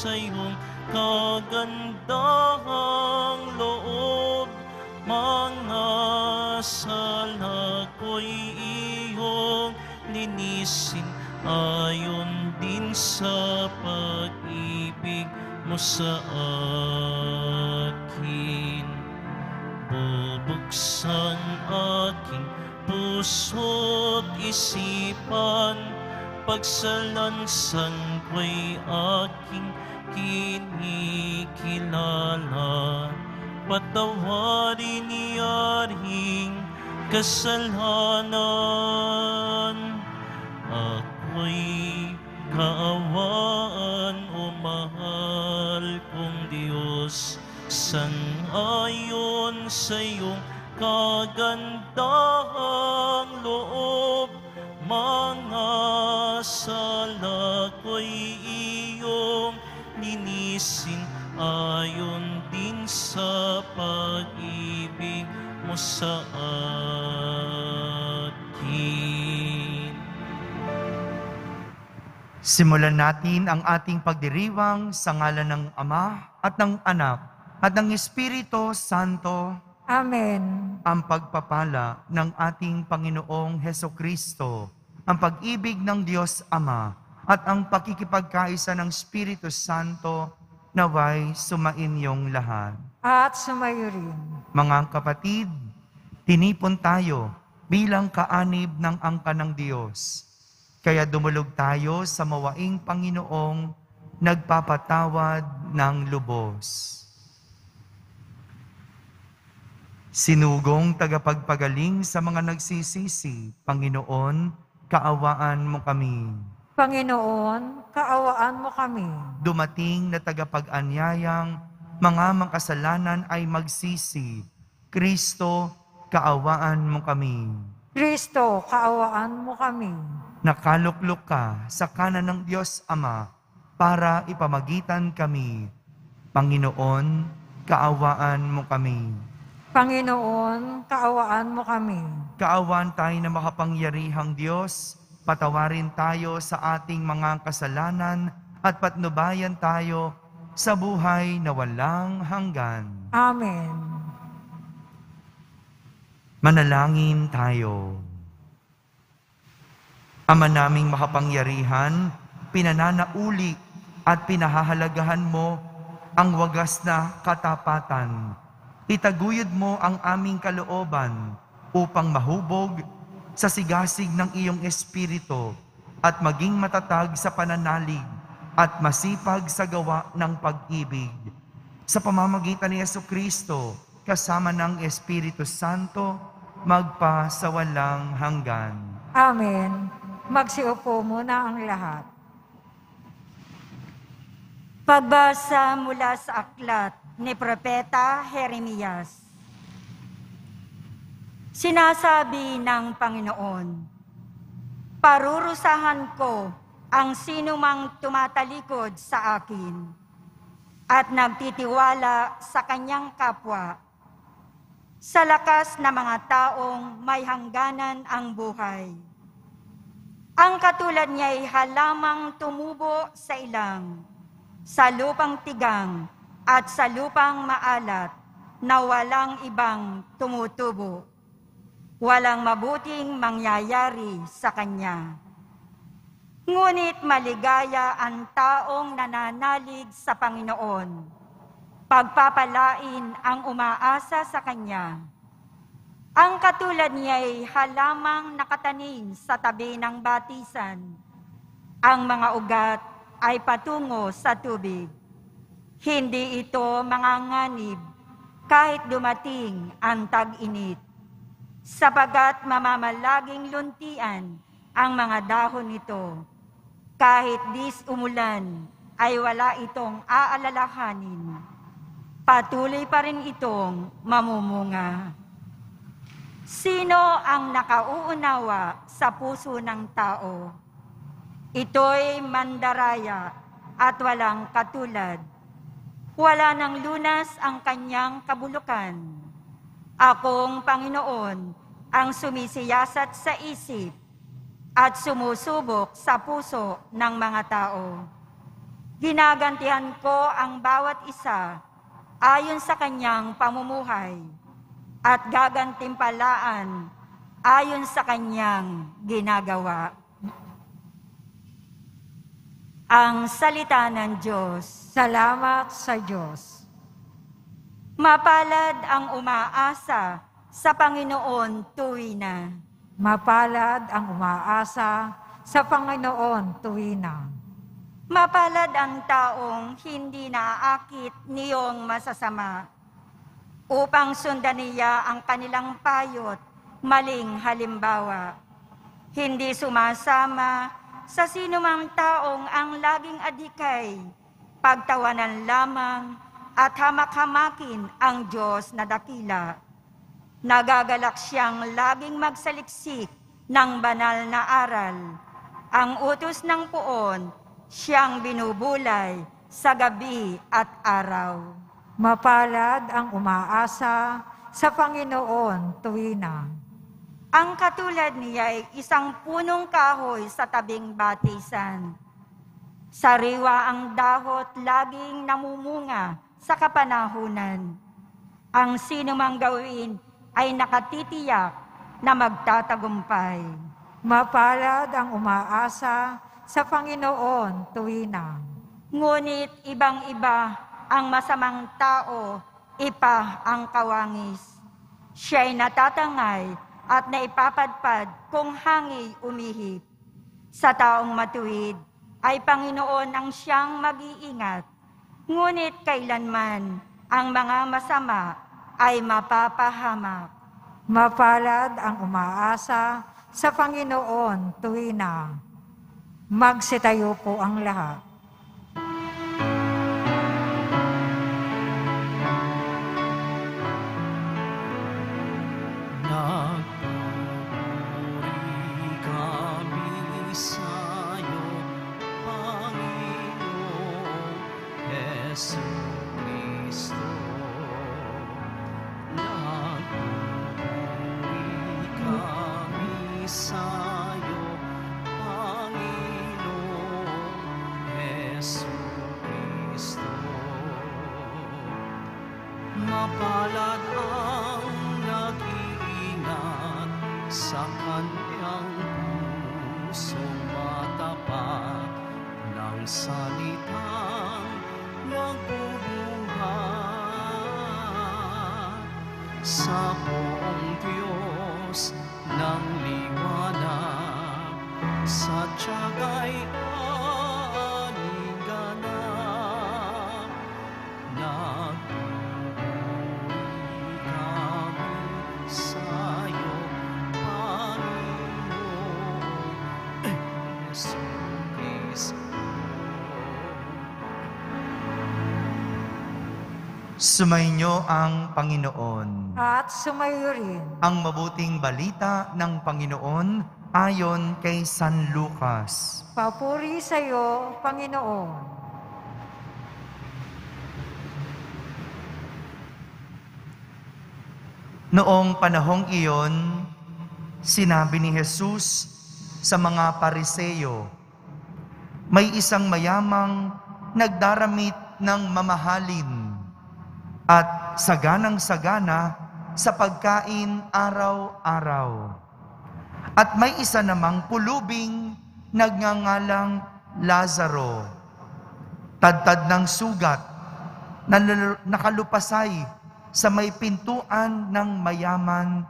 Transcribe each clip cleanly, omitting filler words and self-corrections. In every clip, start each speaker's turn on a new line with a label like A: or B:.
A: sa iyong kagandahang loob. Mga sala ko'y iyong linisin, ayon din sa pag-ibig mo sa akin. Bubuksan aking puso't isipan, pagsalansan ko'y aking kinikilala. Patawarin niyaring kasalanan, ako'y kaawaan o mahal kong Diyos. Sang-ayon sa iyong kagandahang loob, mga sala ko'y iyong linisin, ayon din sa pag-ibig mo sa akin.
B: Simulan natin ang ating pagdiriwang sa ngalan ng Ama at ng Anak at ng Espiritu Santo.
C: Amen.
B: Ang pagpapala ng ating Panginoong Hesukristo, ang pag-ibig ng Diyos Ama, at ang pakikipagkaisa ng Espiritu Santo naway sumainyong lahat.
C: At sumayo rin.
B: Mga kapatid, tinipon tayo bilang kaanib ng angka ng Diyos. Kaya dumulog tayo sa mawaing Panginoong nagpapatawad ng lubos. Sinugong tagapagpagaling sa mga nagsisisi, Panginoon, kaawaan mo kami.
C: Panginoon, kaawaan mo kami.
B: Dumating na tagapag-anyayang mga makasalanan ay magsisi. Kristo, kaawaan mo kami.
C: Kristo, kaawaan mo kami.
B: Nakaluklok ka sa kanan ng Diyos Ama para ipamagitan kami. Panginoon, kaawaan mo kami.
C: Panginoon, kaawaan mo kami.
B: Kaawaan tayo na makapangyarihang Diyos, patawarin tayo sa ating mga kasalanan at patnubayan tayo sa buhay na walang hanggan.
C: Amen.
B: Manalangin tayo. Ama naming makapangyarihan, pinananauli at pinahahalagahan mo ang wagas na katapatan. Itaguyod mo ang aming kalooban upang mahubog sa sigasig ng iyong Espiritu at maging matatag sa pananalig at masipag sa gawa ng pag-ibig. Sa pamamagitan ni Jesucristo, kasama ng Espiritu Santo, magpa sa walang hanggan.
C: Amen. Magsiupo muna ang lahat. Pagbasa mula sa aklat ni Propeta Jeremias. Sinasabi ng Panginoon, parurusahan ko ang sinumang tumatalikod sa akin at nagtitiwala sa kanyang kapwa, sa lakas na mga taong may hangganan ang buhay. Ang katulad niya'y halamang tumubo sa ilang, sa lupang tigang at sa lupang maalat na walang ibang tumutubo. Walang mabuting mangyayari sa kanya. Ngunit maligaya ang taong nananalig sa Panginoon. Pagpapalain ang umaasa sa kanya. Ang katulad niya'y halamang nakatanim sa tabi ng batisan. Ang mga ugat ay patungo sa tubig. Hindi ito manganganib kahit dumating ang tag-init, sapagat mamamalaging luntian ang mga dahon nito. Kahit dis umulan, ay wala itong aalalahanin. Patuloy pa rin itong mamumunga. Sino ang nakauunawa sa puso ng tao? Ito'y mandaraya at walang katulad. Wala ng lunas ang kanyang kabulukan. Akong Panginoon ang sumisiyasat sa isip at sumusubok sa puso ng mga tao.
D: Ginagantihan ko ang bawat isa ayon sa kanyang pamumuhay at gagantimpalaan ayon sa kanyang ginagawa. Ang salita ng Diyos.
C: Salamat sa Diyos.
D: Mapalad ang umaasa sa Panginoon tuwina.
C: Mapalad ang umaasa sa Panginoon tuwina.
D: Mapalad ang taong hindi naaakit niyong masasama upang sundan niya ang kanilang payot, maling halimbawa. Hindi sumasama sa sinumang taong ang laging adhikay, pagtawanan lamang at hamak-hamakin ang Diyos na dakila. Nagagalak siyang laging magsaliksik ng banal na aral. Ang utos ng puon, siyang binubulay sa gabi at araw.
C: Mapalad ang umaasa sa Panginoon tuwina.
D: Ang katulad niya ay isang punong kahoy sa tabing batisan. Sariwa ang dahot, laging namumunga sa kapanahunan. Ang sinumang gawin ay nakatitiyak na magtatagumpay.
C: Mapalad ang umaasa sa Panginoon tuwina.
D: Ngunit ibang-iba ang masamang tao, ipa ang kawangis. Siya'y natatangay at naipapadpad kung hangi umihip. Sa taong matuwid ay Panginoon ang siyang mag-iingat, ngunit kailanman ang mga masama ay mapapahamak.
C: Mapalad ang umaasa sa Panginoon tuwina. Magsitayo po ang lahat.
A: Nagpupuri kami sa'yo, Panginoong Jesucristo. Nagpupuri kami sa'yo, Panginoong Jesucristo. Mapalad ang nag-iingat sa kanyang pusong matapat ng salitang nagbubuhat sa buong Diyos ng liwanag, sa tiyaga'y aning ganap. Nagpupuri kami sa'yo, Panginoong Jesucristo.
B: Sumainyo ang Panginoon.
C: At sumayo rin.
B: Ang mabuting balita ng Panginoon ayon kay San Lucas.
C: Papuri sa iyo, Panginoon.
B: Noong panahong iyon, sinabi ni Jesus sa mga Pariseo, may isang mayamang nagdaramit ng mamahalin at saganang-sagana sa pagkain araw-araw. At may isa namang pulubing nagngangalang Lazaro, tadtad ng sugat na nakalupasay sa may pintuan ng mayaman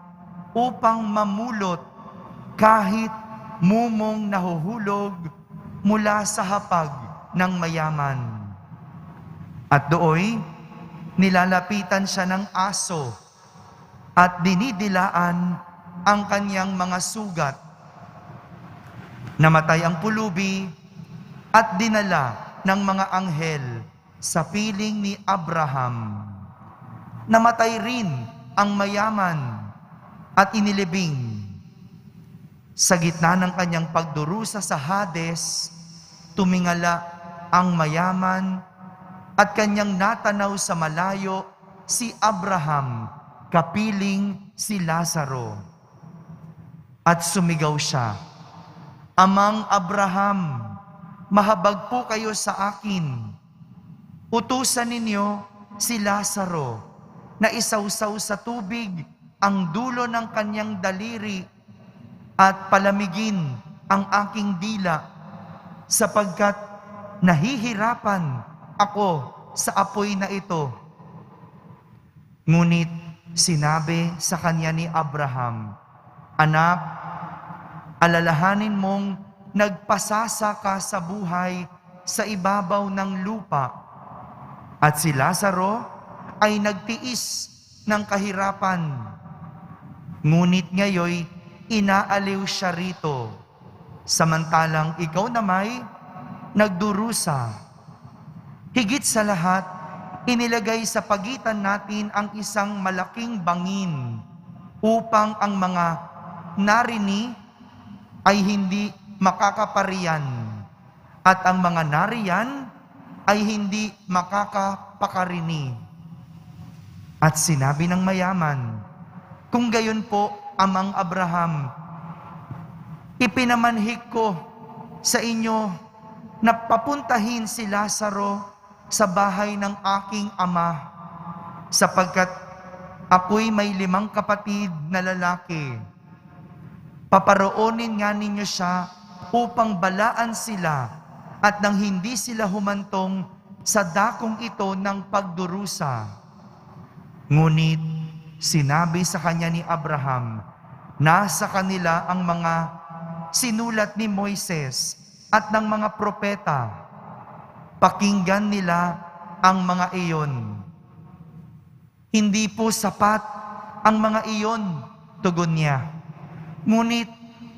B: upang mamulot kahit mumong nahuhulog mula sa hapag ng mayaman. At dooy, nilalapitan siya ng aso at dinidilaan ang kanyang mga sugat. Namatay ang pulubi at dinala ng mga anghel sa piling ni Abraham. Namatay rin ang mayaman at inilibing. Sa gitna ng kanyang pagdurusa sa Hades, tumingala ang mayaman at kanyang natanaw sa malayo si Abraham, kapiling si Lazaro. At sumigaw siya, "Amang Abraham, mahabag po kayo sa akin. Utusan ninyo si Lazaro na isawsaw sa tubig ang dulo ng kanyang daliri at palamigin ang aking dila sapagkat nahihirapan ako sa apoy na ito. Ngunit sinabi sa kanya ni Abraham, Anak, alalahanin mong nagpasasa ka sa buhay sa ibabaw ng lupa, at si Lazaro ay nagtiis ng kahirapan. Ngunit ngayoy inaaliw siya rito, samantalang ikaw namay nagdurusa. Higit sa lahat, inilagay sa pagitan natin ang isang malaking bangin upang ang mga narini ay hindi makakaparian at ang mga nariyan ay hindi makakapakarini. At sinabi ng mayaman, kung gayon po, Amang Abraham, ipinamanhik ko sa inyo na papuntahin si Lazaro sa bahay ng aking ama, sapagkat ako'y may 5 kapatid na lalaki. Paparoonin nga ninyo siya upang balaan sila at nang hindi sila humantong sa dakong ito ng pagdurusa. Ngunit sinabi sa kanya ni Abraham, nasa kanila ang mga sinulat ni Moises at ng mga propeta. Pakinggan nila ang mga iyon. Hindi po sapat ang mga iyon, tugon niya. Ngunit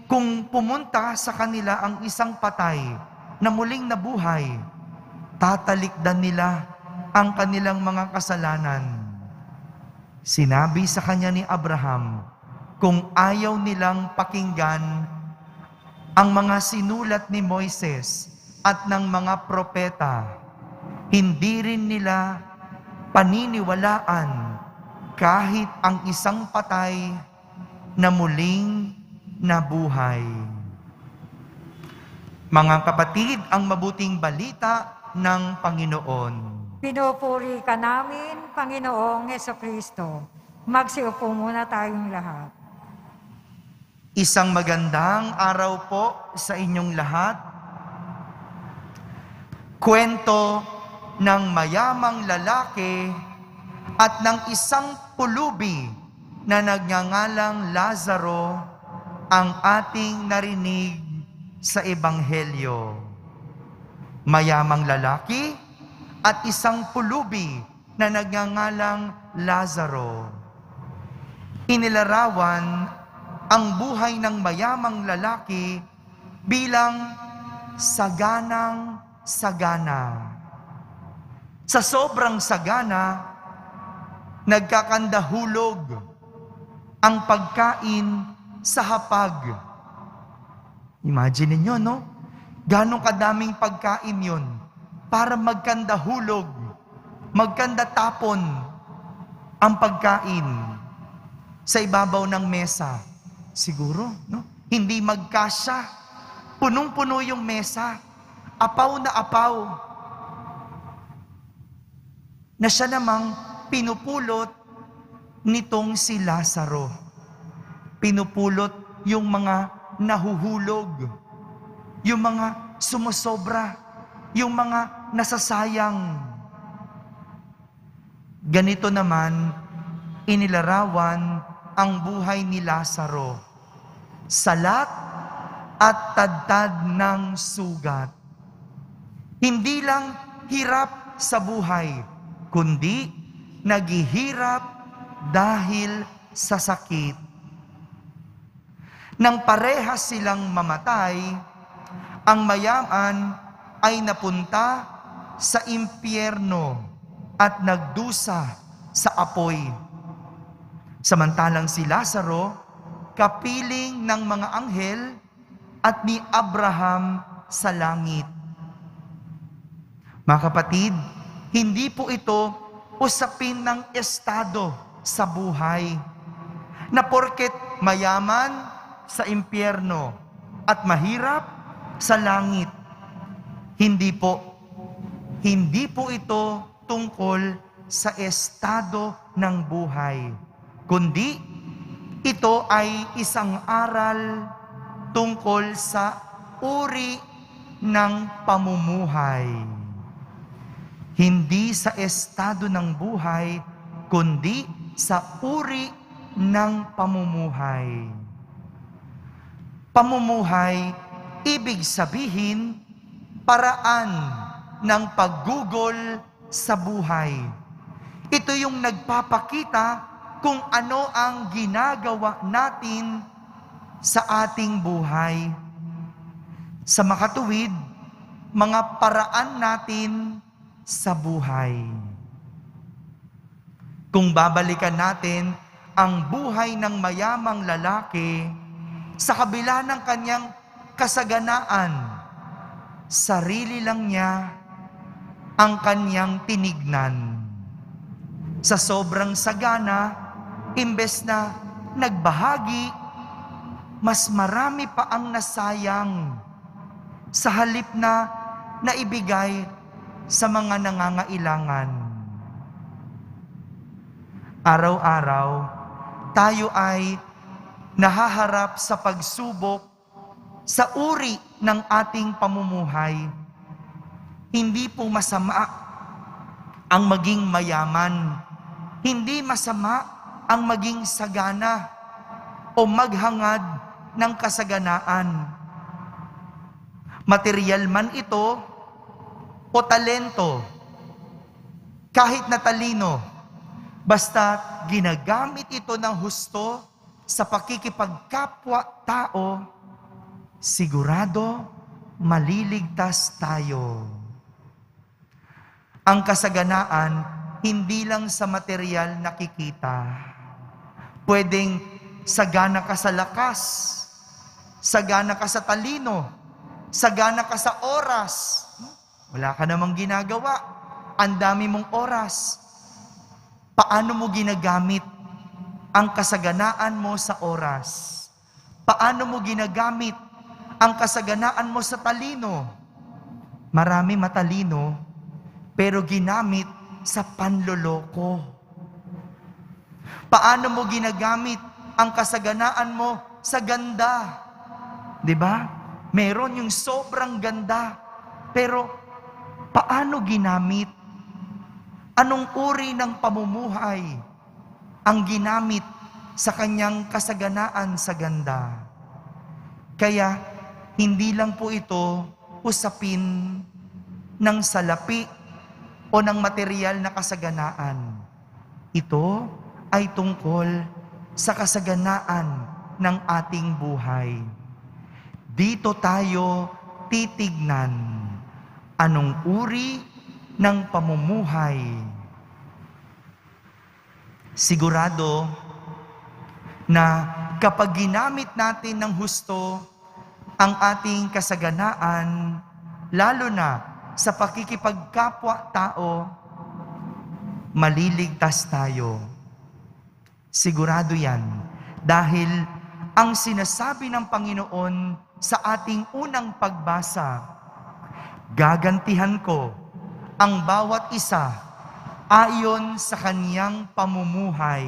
B: kung pumunta sa kanila ang isang patay na muling nabuhay, tatalikdan nila ang kanilang mga kasalanan. Sinabi sa kanya ni Abraham, kung ayaw nilang pakinggan ang mga sinulat ni Moises at ng mga propeta, hindi rin nila paniniwalaan kahit ang isang patay na muling nabuhay. Mga kapatid, ang mabuting balita ng Panginoon.
C: Pinupuri ka namin, Panginoong Hesukristo. Magsiupo muna tayong lahat.
B: Isang magandang araw po sa inyong lahat. Kwento ng mayamang lalaki at ng isang pulubi na nagngangalang Lazaro ang ating narinig sa Ebanghelyo. Mayamang lalaki at isang pulubi na nagngangalang Lazaro. Inilarawan ang buhay ng mayamang lalaki bilang saganang-sagana. Sa sobrang sagana, nagkakandahulog ang pagkain sa hapag. Imagine niyo, no? Ganong kadaming pagkain yun para magkandahulog, magkandatapon ang pagkain sa ibabaw ng mesa. Siguro, no? Hindi magkasya. Punong-puno yung mesa. Apaw na apaw. Na siya namang pinupulot nitong si Lazaro. Pinupulot yung mga nahuhulog, yung mga sumusobra, yung mga nasasayang. Ganito naman, inilarawan ang buhay ni Lazaro. Salat at tadtad ng sugat. Hindi lang hirap sa buhay, kundi naghihirap dahil sa sakit. Nang parehas silang mamatay, ang mayaman ay napunta sa impyerno at nagdusa sa apoy. Samantalang si Lazaro, kapiling ng mga anghel at ni Abraham sa langit. Mga kapatid, hindi po ito usapin ng estado sa buhay, na porket mayaman sa impyerno at mahirap sa langit. Hindi po ito tungkol sa estado ng buhay, kundi ito ay isang aral tungkol sa uri ng pamumuhay. Hindi sa estado ng buhay, kundi sa uri ng pamumuhay. Pamumuhay, ibig sabihin, paraan ng paggugol sa buhay. Ito yung nagpapakita kung ano ang ginagawa natin sa ating buhay. Sa makatuwid, mga paraan natin sa buhay. Kung babalikan natin ang buhay ng mayamang lalaki, sa kabila ng kanyang kasaganaan, sarili lang niya ang kanyang tinignan. Sa sobrang sagana, imbes na nagbahagi, mas marami pa ang nasayang sa halip na naibigay sa mga nangangailangan. Araw-araw, tayo ay nahaharap sa pagsubok sa uri ng ating pamumuhay. Hindi po masama ang maging mayaman. Hindi masama ang maging sagana o maghangad ng kasaganaan. Material man ito o talento, kahit na talino, basta ginagamit ito ng husto sa pakikipagkapwa-tao, sigurado maliligtas tayo. Ang kasaganaan, hindi lang sa material nakikita. Pwedeng sagana ka sa lakas, sagana ka sa talino, sagana ka sa oras. Wala ka namang ginagawa. Ang dami mong oras. Paano mo ginagamit ang kasaganaan mo sa oras? Paano mo ginagamit ang kasaganaan mo sa talino? Marami matalino, pero ginamit sa panloloko. Paano mo ginagamit ang kasaganaan mo sa ganda? 'Di ba? Meron yung sobrang ganda, pero paano ginamit? Anong uri ng pamumuhay ang ginamit sa kanyang kasaganaan sa ganda? Kaya, hindi lang po ito usapin ng salapi o ng material na kasaganaan. Ito ay tungkol sa kasaganaan ng ating buhay. Dito tayo titignan anong uri ng pamumuhay. Sigurado na kapag ginamit natin ng husto ang ating kasaganaan, lalo na sa pakikipagkapwa-tao, maliligtas tayo. Sigurado yan. Dahil ang sinasabi ng Panginoon sa ating unang pagbasa, gagantihan ko ang bawat isa ayon sa kaniyang pamumuhay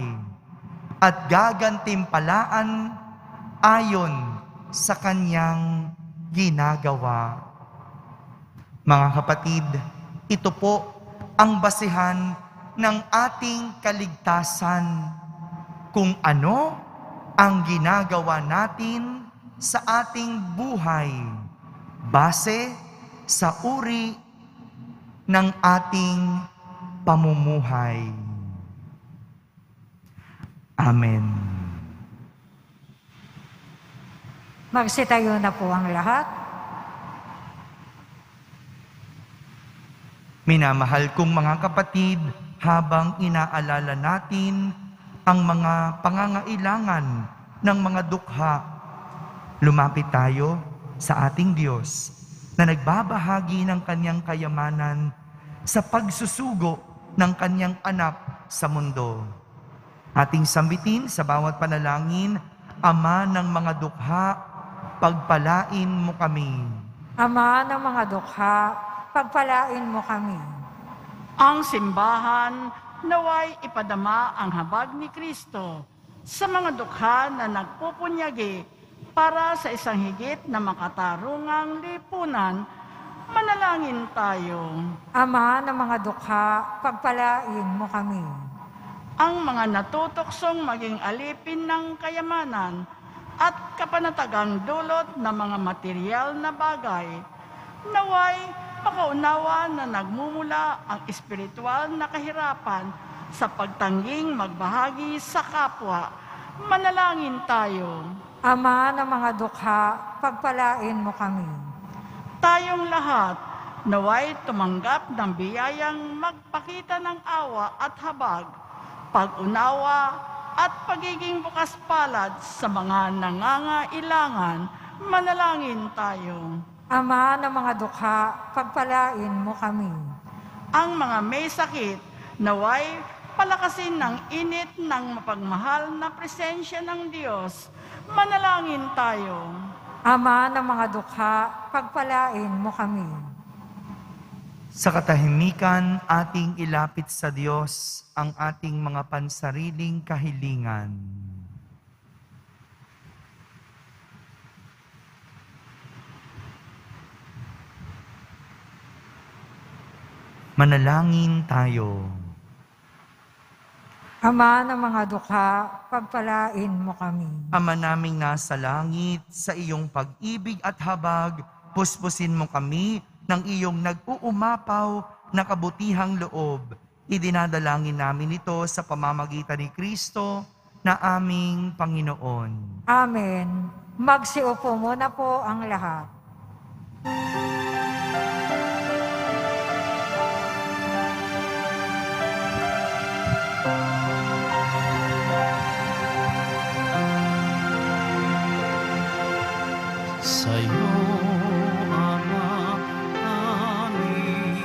B: at gagantimpalaan ayon sa kaniyang ginagawa. Mga kapatid, ito po ang basehan ng ating kaligtasan. Kung ano ang ginagawa natin sa ating buhay base sa uri ng ating pamumuhay. Amen.
C: Magsitayo na po ang lahat.
B: Minamahal kong mga kapatid, habang inaalala natin ang mga pangangailangan ng mga dukha, lumapit tayo sa ating Diyos na nagbabahagi ng kanyang kayamanan sa pagsusugo ng kanyang anak sa mundo. Ating sambitin sa bawat panalangin, Ama ng mga dukha, pagpalain mo kami.
C: Ama ng mga dukha, pagpalain mo kami.
E: Ang simbahan naway ipadama ang habag ni Kristo sa mga dukha na nagpupunyagi para sa isang higit na makatarungang lipunan. Manalangin tayo.
C: Ama ng mga dukha, pagpalain mo kami.
E: Ang mga natutuksong maging alipin ng kayamanan at kapanatagang dulot ng mga material na bagay, naway makaunawa na nagmumula ang espiritual na kahirapan sa pagtangging magbahagi sa kapwa. Manalangin tayo.
C: Ama ng mga dukha, pagpalain mo kami.
E: Tayong lahat naway tumanggap ng biyayang magpakita ng awa at habag, pag-unawa at pagiging bukas palad sa mga nangangailangan. Manalangin tayo.
C: Ama ng mga dukha, pagpalain mo kami.
E: Ang mga may sakit naway palakasin ng init ng mapagmahal na presensya ng Diyos. Manalangin tayo.
C: Ama ng mga dukha, pagpalain mo kami.
B: Sa katahimikan, ating ilapit sa Diyos ang ating mga pansariling kahilingan. Manalangin tayo.
C: Ama ng mga dukha, pagpalain mo kami.
B: Ama naming nasa langit, sa iyong pag-ibig at habag, puspusin mo kami ng iyong nag-uumapaw na kabutihang loob. Idinadalangin namin ito sa pamamagitan ni Kristo na aming Panginoon.
C: Amen. Magsiupo muna po ang lahat.
A: Sa'yo, Ama, aming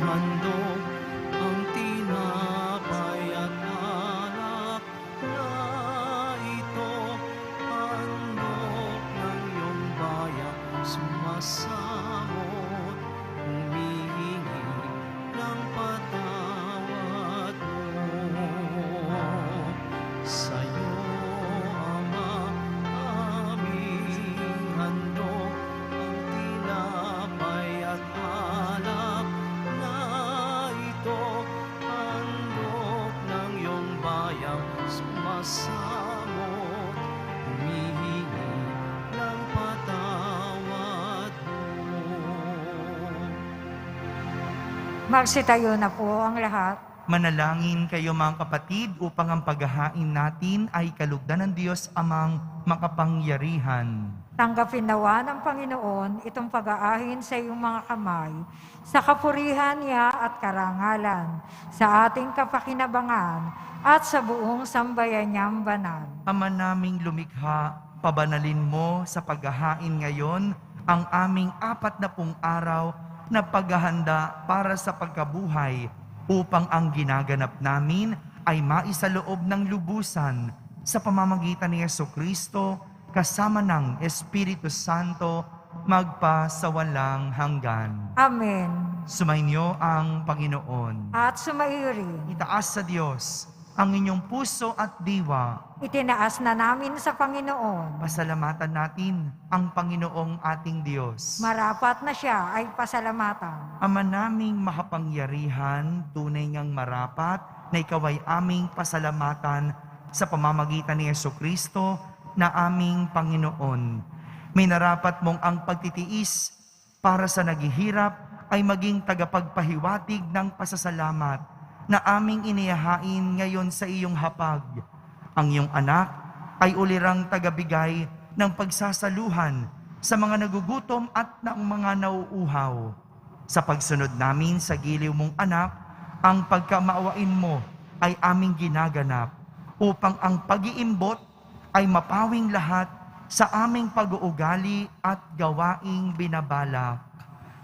A: handog ang tinapay at alak na ito, handog ng iyong bayan, sumasamot, humihingi ng patawad mo. Sa'yo, Ama, aming handog ang tinapay at alak na ito, handog ng iyong bayang sumasamot, humihingi ng patawad mo.
C: Magsitayo na po ang lahat.
B: Manalangin kayo mga kapatid upang ang paghahain natin ay kalugdan ng Diyos amang makapangyarihan.
C: Tanggapin nawa ng Panginoon itong pag-aahin sa iyong mga kamay, sa kapurihan niya at karangalan, sa ating kapakinabangan, at sa buong sambayan niyang banal.
B: Ama naming lumikha, pabanalin mo sa paghahain ngayon ang aming 40 araw na paghahanda para sa pagkabuhay upang ang ginaganap namin ay maisaloob ng lubusan sa pamamagitan ni Jesucristo kasama ng Espiritu Santo magpasawalang hanggan.
C: Amen.
B: Sumainyo ang Panginoon.
C: At sumaiyo rin.
B: Itaas sa Diyos ang inyong puso at diwa.
C: Itinaas na namin sa Panginoon.
B: Pasalamatan natin ang Panginoong ating Diyos.
C: Marapat na siya ay pasalamatan.
B: Ama naming makapangyarihan, tunay ngang marapat na ikaw ay aming pasalamatan sa pamamagitan ni Jesucristo na aming Panginoon. Minarapat mong ang pagtitiis para sa naghihirap ay maging tagapagpahiwatig ng pasasalamat na aming inihahain ngayon sa iyong hapag. Ang iyong anak ay ulirang tagabigay ng pagsasaluhan sa mga nagugutom at ng mga nauuhaw. Sa pagsunod namin sa giliw mong anak, ang pagkamaawain mo ay aming ginaganap upang ang pag-iimbot ay mapawing lahat sa aming pag-uugali at gawaing binabalak.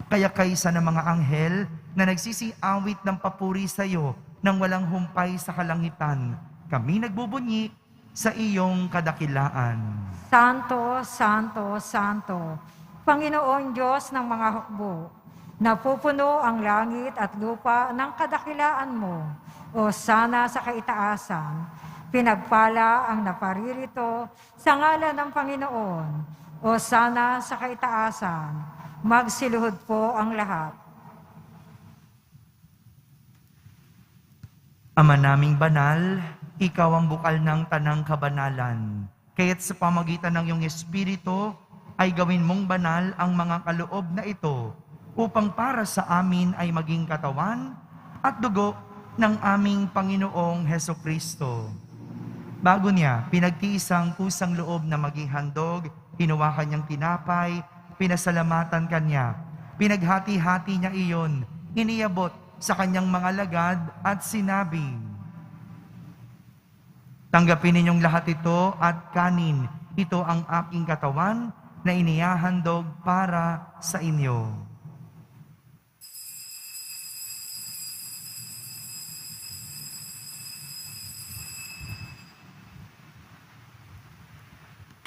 B: Kaya kaysa ng mga anghel na nagsisiawit ng papuri sa iyo nang walang humpay sa kalangitan, kami nagbubunyi sa iyong kadakilaan.
C: Santo, Santo, Santo, Panginoon Diyos ng mga hukbo, napupuno ang langit at lupa ng kadakilaan mo, o sana sa kaitaasan. Pinagpala ang naparirito sa ngalan ng Panginoon, o sana sa kaitaasan. Magsiluhod po ang lahat.
B: Ama naming banal, ikaw ang bukal ng tanang kabanalan. Kaya't sa pamagitan ng iyong Espiritu, ay gawin mong banal ang mga kaloob na ito upang para sa amin ay maging katawan at dugo ng aming Panginoong Hesukristo. Bago niya, pinagtiisang kusang loob na maging handog, hinuwa kanyang tinapay, pinasalamatan kanya, pinaghati-hati niya iyon, iniabot sa kanyang mga lagad at sinabi, "Tanggapin ninyong lahat ito at kanin, ito ang aking katawan na inihahandog para sa inyo."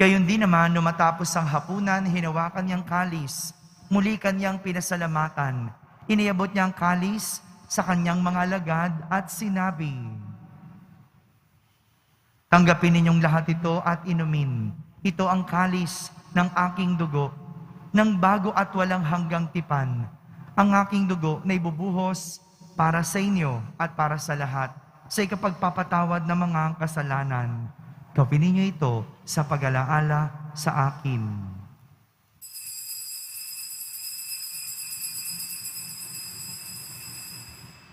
B: Gayon din naman, nung matapos ang hapunan, hinawakan niyang kalis, muli kanyang pinasalamatan, iniabot niyang kalis sa kanyang mga lagad at sinabi, "Tanggapin ninyong lahat ito at inumin. Ito ang kalis ng aking dugo, ng bago at walang hanggang tipan. Ang aking dugo na ibubuhos para sa inyo at para sa lahat, sa ikapagpapatawad ng mga kasalanan. Gawin ninyo ito sa pag-alaala sa akin."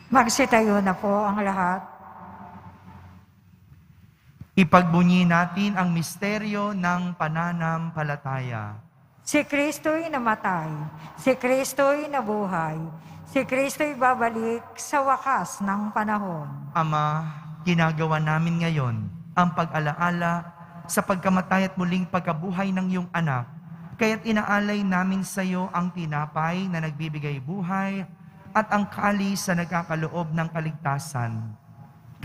C: Magsitayo na po ang lahat.
B: Ipagbunyi natin ang misteryo ng pananampalataya.
C: Si Kristo'y namatay, si Kristo'y nabuhay, si Kristo'y babalik sa wakas ng panahon.
B: Ama, ginagawa namin ngayon ang pag-alaala sa pagkamatay at muling pagkabuhay ng iyong anak. Kaya't inaalay namin sa iyo ang tinapay na nagbibigay buhay at ang kalis na nagkakaloob ng kaligtasan.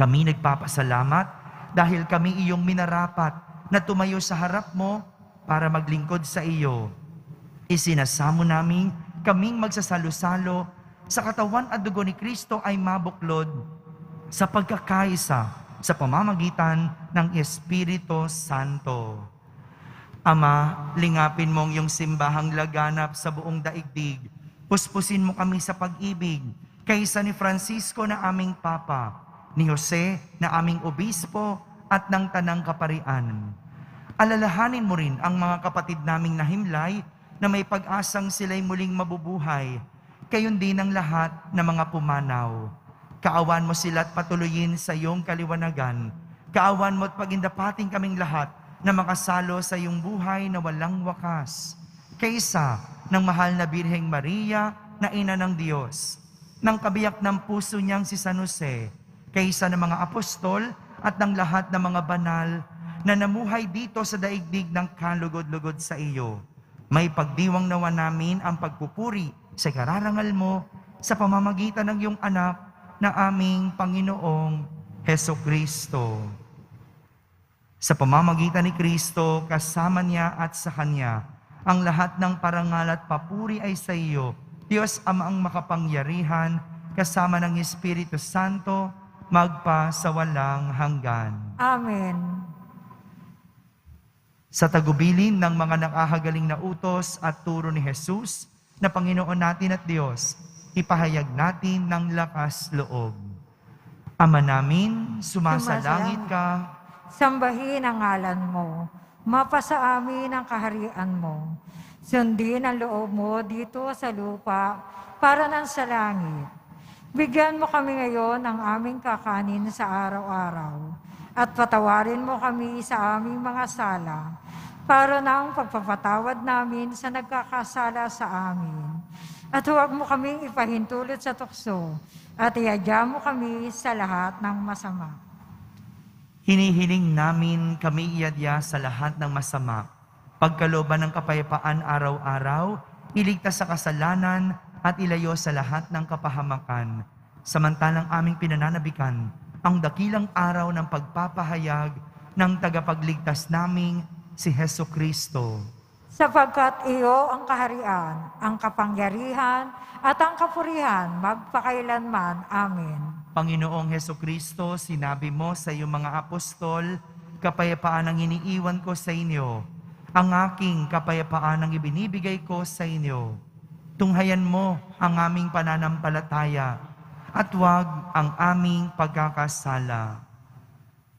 B: Kami nagpapasalamat dahil kami iyong minarapat na tumayo sa harap mo para maglingkod sa iyo. Isinasamo namin kaming magsasalo-salo sa katawan at dugo ni Kristo ay mabuklod sa pagkakaisa sa pamamagitan ng Espiritu Santo. Ama, lingapin mong iyong simbahang laganap sa buong daigdig. Puspusin mo kami sa pag-ibig, kaysa ni Francisco na aming Papa, ni Jose na aming Obispo at ng Tanang Kaparian. Alalahanin mo rin ang mga kapatid naming nahimlay na may pag-asang sila'y muling mabubuhay, kayon din ang lahat ng mga pumanaw. Kaawan mo sila at patuloyin sa iyong kaliwanagan. Kaawan mo at pagindapating kaming lahat na makasalo sa iyong buhay na walang wakas. Kaysa ng mahal na Birheng Maria na Ina ng Diyos, ng kabiyak ng puso niyang si San Jose, kaysa ng mga apostol at ng lahat ng mga banal na namuhay dito sa daigdig ng kalugod-lugod sa iyo. May pagdiwang nawa namin ang pagpupuri sa kararangal mo sa pamamagitan ng iyong anak na aming Panginoong Hesukristo. Sa pamamagitan ni Kristo, kasama niya at sa Kanya, ang lahat ng parangal at papuri ay sa iyo, Diyos Amaang makapangyarihan, kasama ng Espiritu Santo, magpa sa walang hanggan.
C: Amen.
B: Sa tagubilin ng mga nakahagaling na utos at turo ni Jesus, na Panginoon natin at Diyos, ipahayag natin ng lakas loob. Ama namin, sumasalangit ka,
C: sambahin ang ngalan mo, mapasa amin ang kaharian mo. Sundin ang loob mo dito sa lupa para nang sa langit. Bigyan mo kami ngayon ng aming kakanin sa araw-araw at patawarin mo kami sa aming mga sala para nang pagpapatawad namin sa nagkakasala sa amin. At huwag mo kaming ipahintulot sa tukso at iadya mo kami sa lahat ng masama.
B: hinihiling namin kami iadya sa lahat ng masama, pagkalooban ng kapayapaan araw-araw, iligtas sa kasalanan at ilayo sa lahat ng kapahamakan. Samantalang aming pinananabikan ang dakilang araw ng pagpapahayag ng tagapagligtas naming si Hesukristo.
C: Sapagkat iyo ang kaharian, ang kapangyarihan, at ang kapurihan magpakailanman. Amen.
B: Panginoong Heso Kristo, sinabi mo sa iyong mga apostol, kapayapaan ang iniiwan ko sa inyo. Ang aking kapayapaan ang ibinibigay ko sa inyo. Tunghayan mo ang aming pananampalataya at huwag ang aming pagkakasala.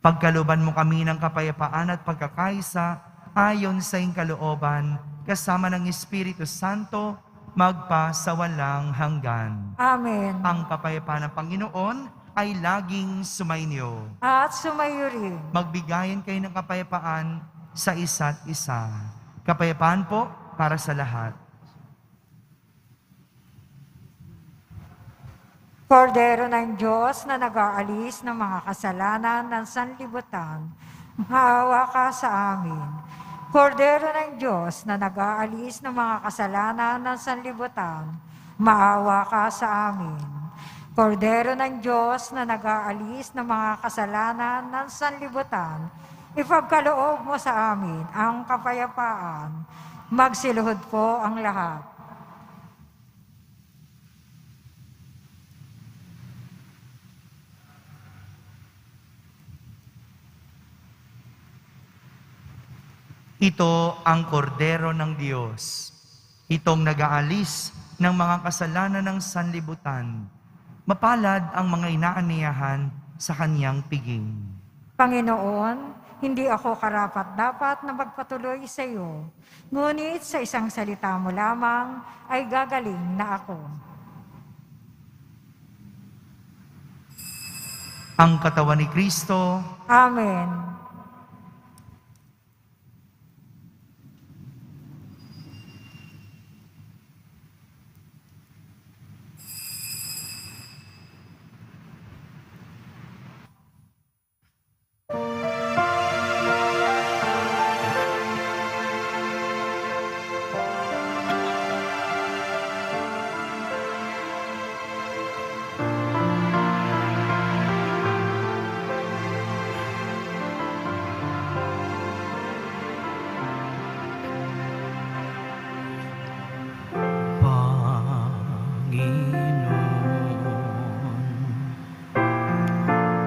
B: Pagkalooban mo kami ng kapayapaan at pagkakaisa ayon sa iyong kalooban, kasama ng Espiritu Santo, magpa sa walang hanggan.
C: Amen.
B: Ang kapayapaan ng Panginoon ay laging sumainyo.
C: At sumayo rin.
B: Magbigayan kayo ng kapayapaan sa isa't isa. Kapayapaan po para sa lahat.
C: Kordero ng Diyos na nag-aalis ng mga kasalanan ng sanlibutan, maawa ka sa amin. Kordero ng Diyos na nag-aalis ng mga kasalanan ng sanlibutan, maawa ka sa amin. Kordero ng Diyos na nag-aalis ng mga kasalanan ng sanlibutan, ipagkaloob mo sa amin ang kapayapaan. Magsiluhod po ang lahat.
B: Ito ang kordero ng Diyos. Itong nag-aalis ng mga kasalanan ng sanlibutan. Mapalad ang mga inaaniyahan sa kanyang piging.
C: Panginoon, hindi ako karapat-dapat na magpatuloy sa iyo, ngunit sa isang salita mo lamang ay gagaling na ako.
B: Ang katawan ni Kristo,
C: Amen.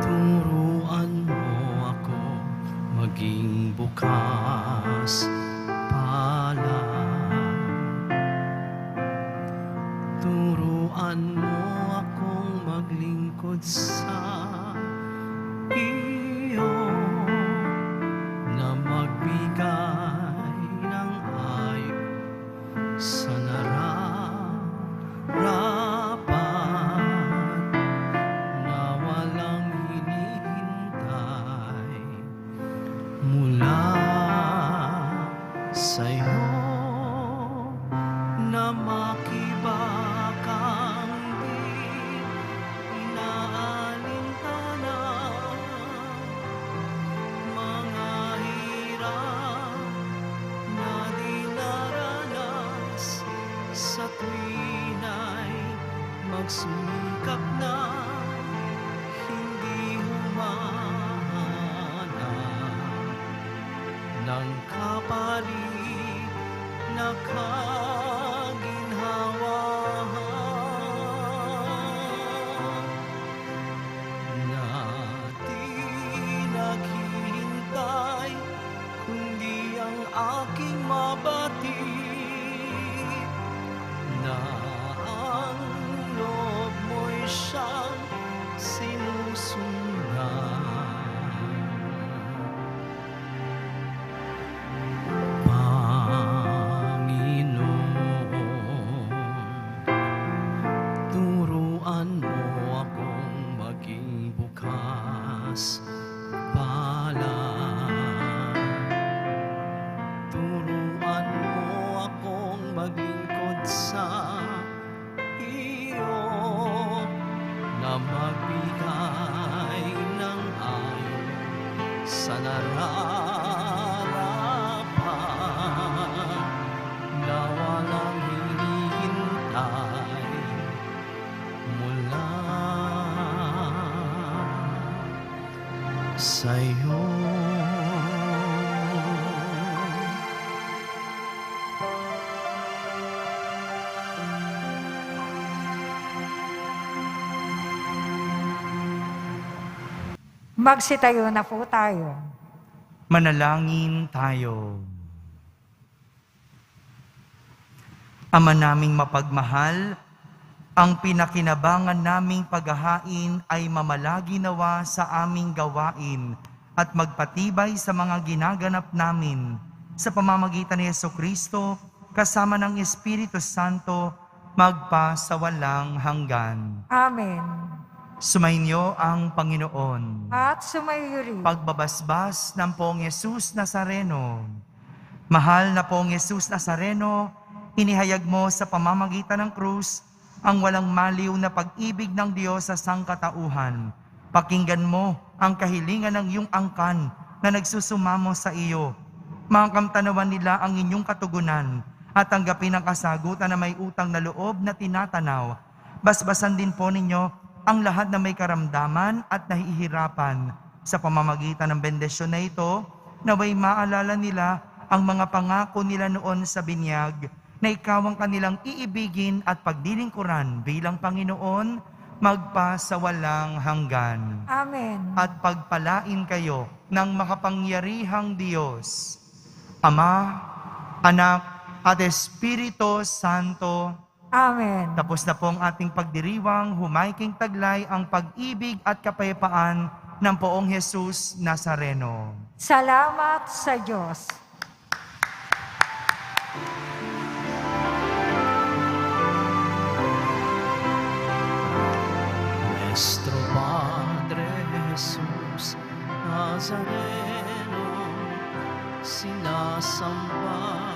A: Turuan mo ako maging bukas palad. Turuan mo akong maglingkod sa iyo, na magbigay ng ayo sa nararapat, na walang hinihintay mula sa'yo, na makibakang di inaalintana, mga hirap na dinaranas sa tuwina'y magsumikap na hindi humahana ng kapalit na kaginhawahan, na di naghihintay kundi ang aking mabati, na ang loob mo'y siyang sinusundan. Panginoon, turuan mo akong maging bukas palad. Turuan mo akong maglingkod sa iyo, na magbigay ng ayo sa nararapat, na walang hinihintay mula sa'yo.
C: Magsitayo na po tayo.
B: Manalangin tayo. Ama naming mapagmahal, ang pinakinabangan naming paghahain ay mamalagi nawa sa aming gawain at magpatibay sa mga ginaganap namin sa pamamagitan ni Jesucristo kasama ng Espiritu Santo magpa sa walang hanggan.
C: Amen.
B: Sumainyo ang Panginoon.
C: At sumayo rin.
B: Pagbabasbas ng Poong Yesus Nazareno. Mahal na Poong Yesus Nazareno, inihayag mo sa pamamagitan ng krus ang walang maliw na pag-ibig ng Diyos sa sangkatauhan. Pakinggan mo ang kahilingan ng iyong angkan na nagsusumamo sa iyo. Makamtanawan nila ang inyong katugunan at tanggapin ang kasagutan na may utang na loob na tinatanaw. Basbasan din po ninyo ang lahat na may karamdaman at nahihirapan. Sa pamamagitan ng bendisyon na ito, naway maalala nila ang mga pangako nila noon sa binyag, na ikaw ang kanilang iibigin at pagdilingkuran bilang Panginoon, magpa sa walang hanggan.
C: Amen.
B: At pagpalain kayo ng makapangyarihang Diyos, Ama, Anak, at Espiritu Santo.
C: Amen.
B: Tapos na po ang ating pagdiriwang, humaiking taglay ang pag-ibig at kapayapaan ng Poong Jesus Nazareno.
C: Salamat sa Diyos.
A: Nuestro Padre Jesús Nazareno, sinasamba